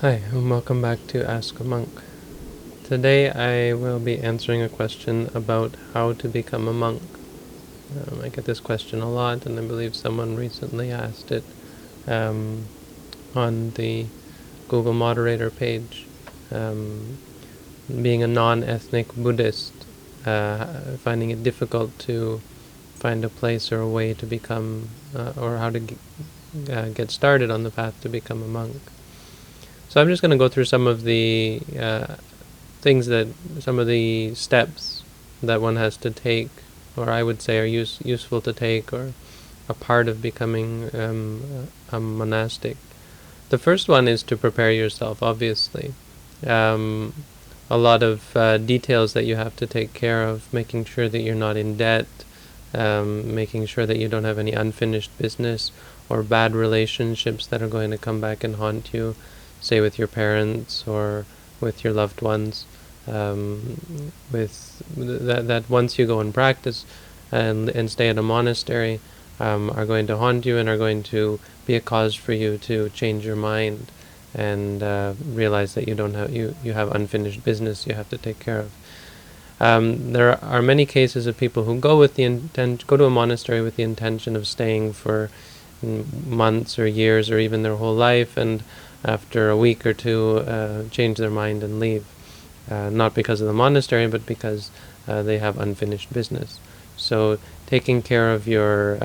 Hi, and welcome back to Ask a Monk. Today I will be answering a question about how to become a monk. I get this question a lot, and I believe someone recently asked it um, on the Google Moderator page. Being a non-ethnic Buddhist, finding it difficult to find a place or a way to become, or how to get started on the path to become a monk. So I'm just going to go through some of the some of the steps that one has to take, or I would say are useful to take, or a part of becoming a monastic. The first one is to prepare yourself, obviously. A lot of details that you have to take care of, making sure that you're not in debt, making sure that you don't have any unfinished business or bad relationships that are going to come back and haunt you, say with your parents or with your loved ones. With that once you go and practice and stay at a monastery, are going to haunt you and are going to be a cause for you to change your mind and realize that you have unfinished business you have to take care of. There are many cases of people who go to a monastery with the intention of staying for months or years or even their whole life, and after a week or two change their mind and leave. Not because of the monastery, but because they have unfinished business. So taking care of your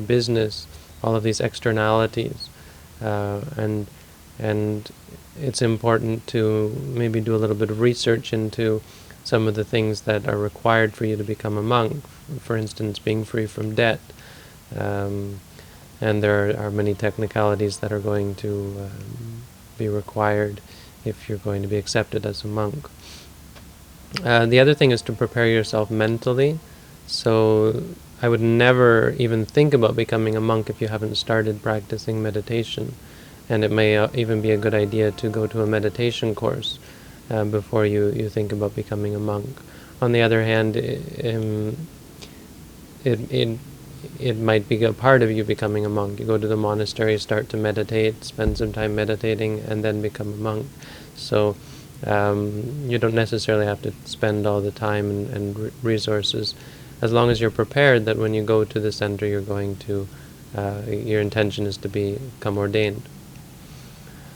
business, all of these externalities, and it's important to maybe do a little bit of research into some of the things that are required for you to become a monk. For instance, being free from debt. And there are many technicalities that are going to be required if you're going to be accepted as a monk. The other thing is to prepare yourself mentally. So I would never even think about becoming a monk if you haven't started practicing meditation. And it may even be a good idea to go to a meditation course before you think about becoming a monk. On the other hand, it might be a part of you becoming a monk. You go to the monastery, start to meditate, spend some time meditating, and then become a monk. So you don't necessarily have to spend all the time and resources, as long as you're prepared that when you go to the center, you're going to, your intention is to become ordained.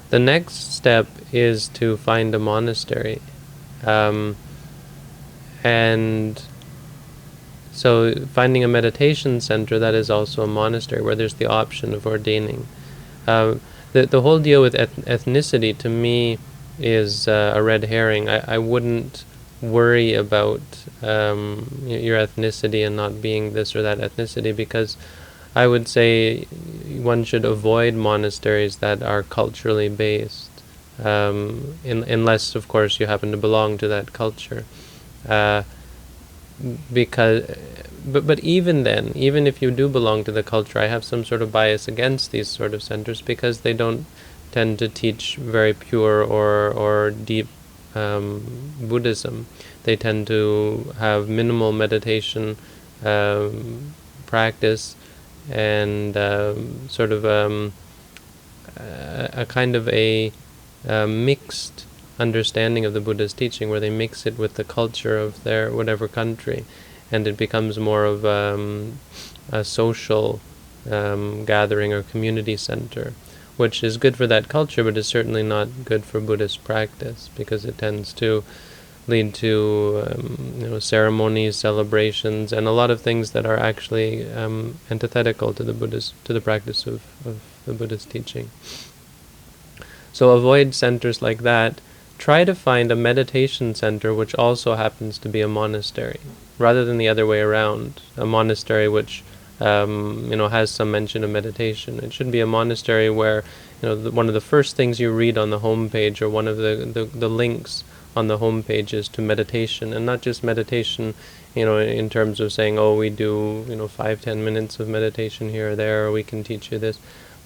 The next step is to find a monastery. And so finding a meditation center that is also a monastery where there's the option of ordaining. The whole deal with ethnicity to me is a red herring. I wouldn't worry about your ethnicity and not being this or that ethnicity, because I would say one should avoid monasteries that are culturally based, unless, of course, you happen to belong to that culture. But even then, even if you do belong to the culture, I have some sort of bias against these sort of centers, because they don't tend to teach very pure or deep Buddhism. They tend to have minimal meditation practice and sort of a kind of a mixed understanding of the Buddha's teaching, where they mix it with the culture of their whatever country, and it becomes more of a social gathering or community center, which is good for that culture, but is certainly not good for Buddhist practice, because it tends to lead to ceremonies, celebrations, and a lot of things that are actually antithetical to the practice of the Buddhist teaching. So avoid centers like that. Try to find a meditation center which also happens to be a monastery, rather than the other way around. A monastery which has some mention of meditation. It should be a monastery where one of the first things you read on the homepage, or one of the links on the homepage, is to meditation, and not just meditation, in terms of saying, oh, we do 5-10 minutes of meditation here or there, or we can teach you this.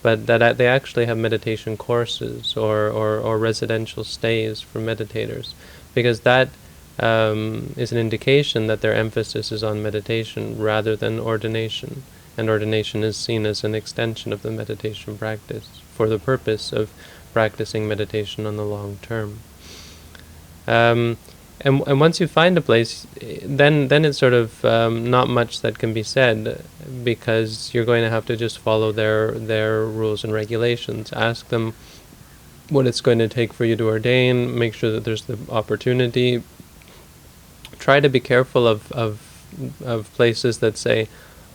But that they actually have meditation courses or residential stays for meditators, because that is an indication that their emphasis is on meditation rather than ordination, and ordination is seen as an extension of the meditation practice. for the purpose of practicing meditation on the long term. And once you find a place, then it's sort of not much that can be said, because you're going to have to just follow their rules and regulations. Ask them what it's going to take for you to ordain. Make sure that there's the opportunity. Try to be careful of places that say,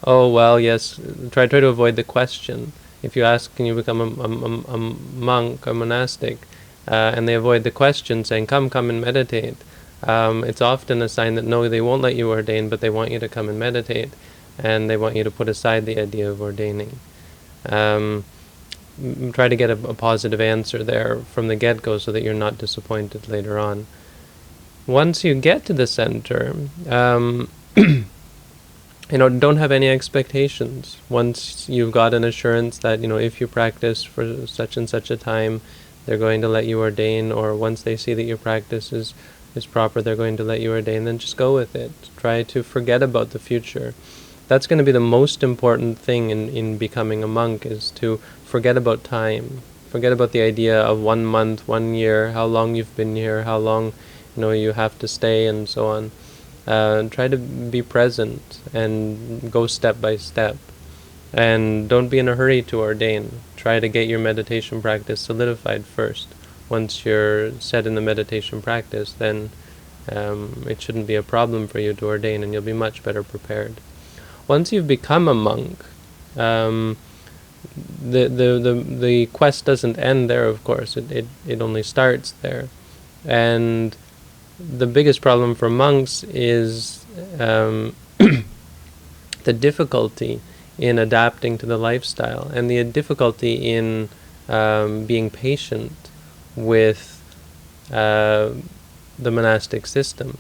"Oh well, yes." Try to avoid the question. If you ask, "Can you become a monk, a monastic?" And they avoid the question, saying, come and meditate. It's often a sign that no, they won't let you ordain, but they want you to come and meditate, and they want you to put aside the idea of ordaining. Try to get a positive answer there from the get-go so that you're not disappointed later on. Once you get to the center, don't have any expectations. Once you've got an assurance that, if you practice for such and such a time, they're going to let you ordain, or once they see that your practice is proper, they're going to let you ordain, then just go with it. Try to forget about the future. That's going to be the most important thing in becoming a monk, is to forget about time. Forget about the idea of 1 month, 1 year, how long you've been here, how long you have to stay, and so on. Try to be present and go step by step. And don't be in a hurry to ordain. Try to get your meditation practice solidified first. Once you're set in the meditation practice, then it shouldn't be a problem for you to ordain, and you'll be much better prepared. Once you've become a monk, the quest doesn't end there, of course. It only starts there. And the biggest problem for monks is the difficulty in adapting to the lifestyle, and the difficulty in being patient with the monastic system,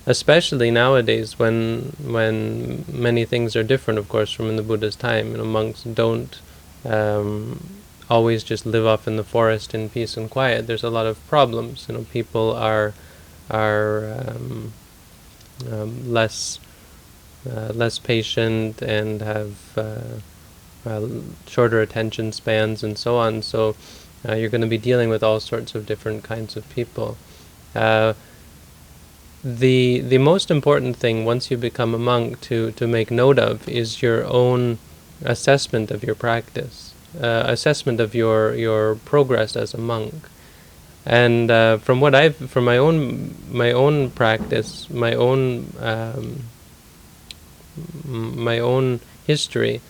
especially nowadays when many things are different, of course, from in the Buddha's time. Monks don't always just live off in the forest in peace and quiet. There's a lot of problems. People are less patient and have shorter attention spans and so on. So you're going to be dealing with all sorts of different kinds of people. The most important thing once you become a monk to make note of is your own assessment of your practice, assessment of your progress as a monk. And from my own practice, my own history,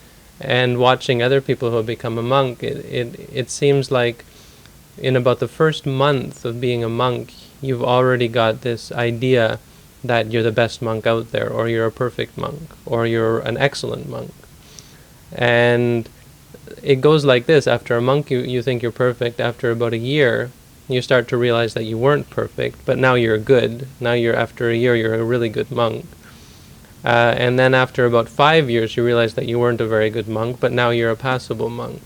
and watching other people who have become a monk, it seems like in about the first month of being a monk, you've already got this idea that you're the best monk out there, or you're a perfect monk, or you're an excellent monk. And it goes like this. After a monk, you think you're perfect. After about a year, you start to realize that you weren't perfect, but now you're good. Now after a year, you're a really good monk. And then after about 5 years, you realize that you weren't a very good monk, but now you're a passable monk.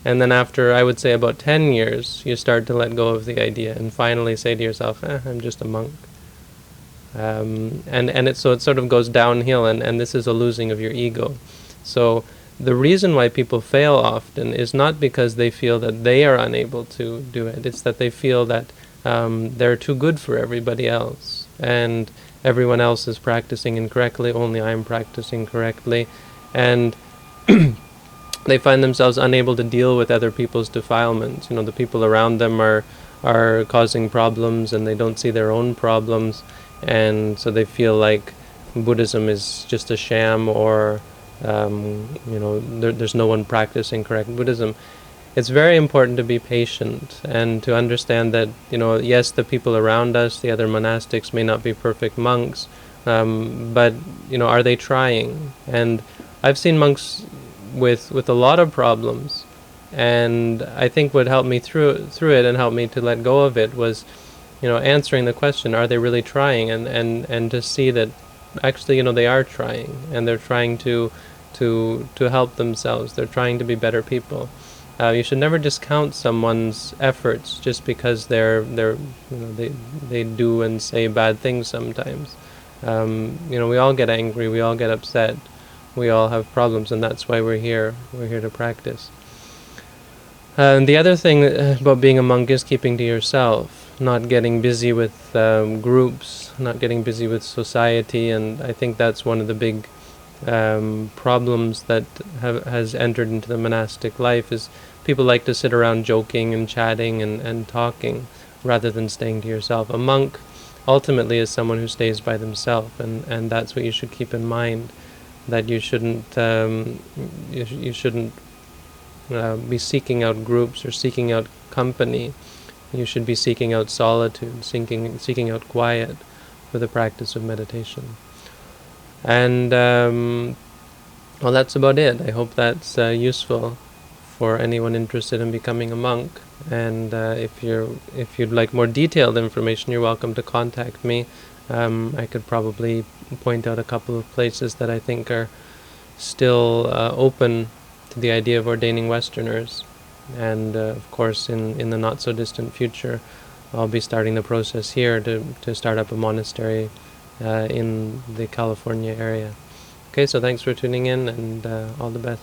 And then after, I would say, about 10 years, you start to let go of the idea and finally say to yourself, I'm just a monk. So it sort of goes downhill, and this is a losing of your ego. So the reason why people fail often is not because they feel that they are unable to do it. It's that they feel that they're too good for everybody else, and everyone else is practicing incorrectly, only I'm practicing correctly. And they find themselves unable to deal with other people's defilements. The people around them are causing problems, and they don't see their own problems, and so they feel like Buddhism is just a sham, or there's no one practicing correct Buddhism. It's very important to be patient and to understand that, yes, the people around us, the other monastics, may not be perfect monks, but, are they trying? And I've seen monks with a lot of problems, and I think what helped me through it and helped me to let go of it was, answering the question, are they really trying? And to see that actually, they are trying, and they're trying to help themselves. They're trying to be better people. You should never discount someone's efforts just because they do and say bad things sometimes. We all get angry, we all get upset, we all have problems, and that's why we're here. We're here to practice. And the other thing about being a monk is keeping to yourself, not getting busy with groups, not getting busy with society, and I think that's one of the big problems that has entered into the monastic life is people like to sit around joking and chatting and talking rather than staying to yourself. A monk ultimately is someone who stays by themselves, and that's what you should keep in mind, that you shouldn't you shouldn't be seeking out groups or seeking out company. You should be seeking out solitude, seeking out quiet for the practice of meditation. And well, that's about it. I hope that's useful for anyone interested in becoming a monk. And if you'd like more detailed information, you're welcome to contact me. I could probably point out a couple of places that I think are still open to the idea of ordaining Westerners. And of course, in the not so distant future, I'll be starting the process here to start up a monastery in the California area. Okay, so thanks for tuning in, and all the best.